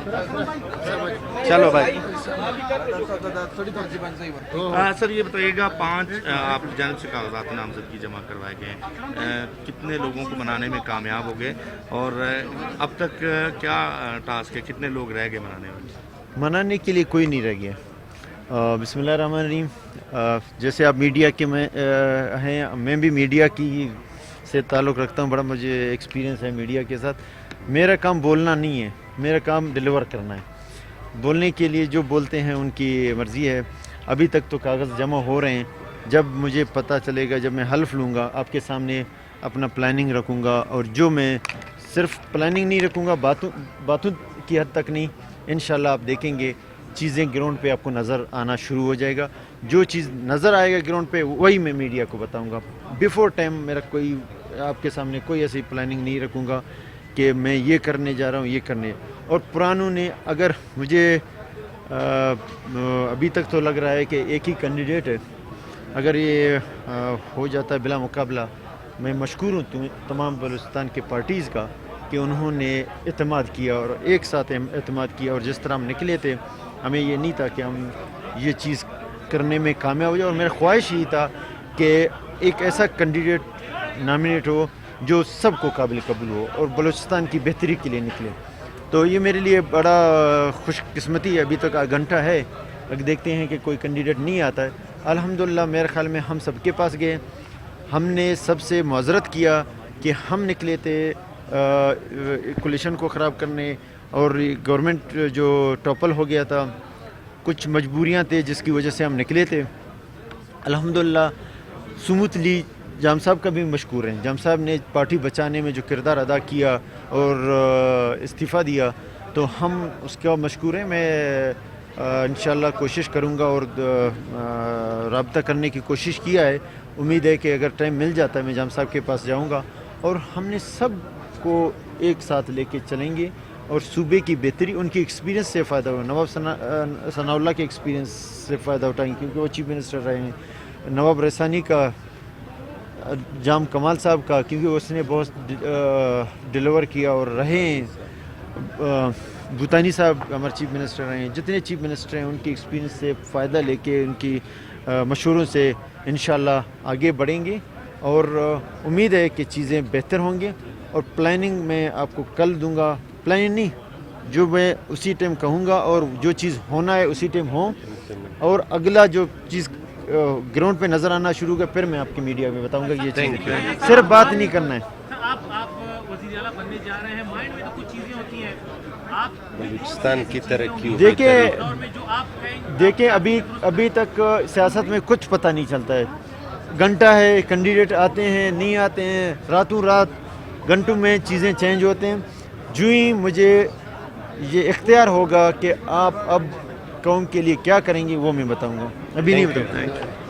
चलो भाई। सर ये बताइएगा, 5 आप जानब से कागजात नामजदगी जमा करवाए गए हैं, कितने लोगों को बनाने में कामयाब हो गए और अब तक क्या टास्क है, कितने लोग रह गए बनाने में? मनाने के लिए कोई नहीं रह गया। बिस्मिल्लाहिर्रहमानिर्रहीम। जैसे आप मीडिया के में हैं, मैं भी मीडिया की से ताल्लुक़ रखता हूँ, बड़ा मुझे एक्सपीरियंस है मीडिया के साथ। मेरा काम बोलना नहीं है, मेरा काम डिलीवर करना है। बोलने के लिए जो बोलते हैं उनकी मर्ज़ी है। अभी तक तो कागज़ जमा हो रहे हैं, जब मुझे पता चलेगा, जब मैं हल्फ लूँगा, आपके सामने अपना प्लानिंग रखूँगा, और जो मैं सिर्फ प्लानिंग नहीं रखूँगा, बातों की हद तक नहीं, इंशाल्लाह आप देखेंगे चीज़ें ग्राउंड पे आपको नज़र आना शुरू हो जाएगा। जो चीज़ नज़र आएगा ग्राउंड पे वही मैं मीडिया को बताऊँगा। बिफ़ोर टाइम मेरा कोई आपके सामने कोई ऐसी प्लानिंग नहीं रखूँगा कि मैं ये करने जा रहा हूँ, ये करने। और पुरानों ने अगर मुझे अभी तक तो लग रहा है कि एक ही कैंडिडेट है, अगर ये हो जाता है बिला मुकाबला, मैं मशकूर हूँ तमाम बलूचिस्तान के पार्टीज़ का कि उन्होंने एतमाद किया और एक साथ एतमाद किया। और जिस तरह हम निकले थे, हमें ये नहीं था कि हम ये चीज़ करने में कामयाब हो जाए, और मेरा ख्वाहिश ही था कि एक ऐसा कैंडिडेट नॉमिनेट हो जो सबको काबिल कबूल हो और बलूचिस्तान की बेहतरी के लिए निकले। तो ये मेरे लिए बड़ा खुशकिस्मती है। अभी तक घंटा है, अगर देखते हैं कि कोई कैंडिडेट नहीं आता है। अल्हम्दुलिल्लाह मेरे ख़्याल में हम सबके पास गए, हमने सबसे मुआज़रत किया कि हम निकले थे कोलिशन को ख़राब करने, और गवर्नमेंट जो टॉपल हो गया था, कुछ मजबूरियां थे जिसकी वजह से हम निकले थे। अल्हम्दुलिल्लाह सुमूथली जाम साहब का भी मशकूर हैं। जाम साहब ने पार्टी बचाने में जो किरदार अदा किया और इस्तीफ़ा दिया, तो हम उसका मशकूर हैं। मैं इंशाल्लाह कोशिश करूंगा और राब्ता करने की कोशिश किया है। उम्मीद है कि अगर टाइम मिल जाता है मैं जाम साहब के पास जाऊंगा और हमने सब को एक साथ लेके चलेंगे और सूबे की बेहतरी, उनकी एक्सपीरियंस से फ़ायदा हो। नवाब सनाउल्लाह के एक्सपीरियंस से फ़ायदा उठाएंगे क्योंकि वो चीफ मिनिस्टर रहे हैं। नवाब रसानी का, जाम कमाल साहब का, क्योंकि उसने बहुत डिलीवर किया और रहे हैं। भूतानी साहब हमारे चीफ मिनिस्टर रहे हैं। जितने चीफ मिनिस्टर हैं उनकी एक्सपीरियंस से फ़ायदा लेके, उनकी मशवरों से इंशाल्लाह आगे बढ़ेंगे और उम्मीद है कि चीज़ें बेहतर होंगी। और प्लानिंग मैं आपको कल दूंगा, प्लानिंग नहीं, जो मैं उसी टाइम कहूँगा और जो चीज़ होना है उसी टाइम हो, और अगला जो चीज़ ग्राउंड पे नज़र आना शुरू होगा फिर मैं आपकी मीडिया में बताऊंगा ये चीज़। सिर्फ बात नहीं करना है। आप वज़ीर आला बनने जा रहे हैं, माइंड में तो कुछ चीज़ें होती हैं, आप बलूचिस्तान की तरक्की देखिए अभी तक सियासत में कुछ पता नहीं चलता है। घंटा है, कैंडिडेट आते हैं, नहीं आते हैं, रातों रात घंटों में चीज़ें चेंज होते हैं। जो ही मुझे ये इख्तियार होगा कि आप अब कौम के लिए क्या करेंगे वो मैं बताऊंगा, अभी नहीं बताऊंगा।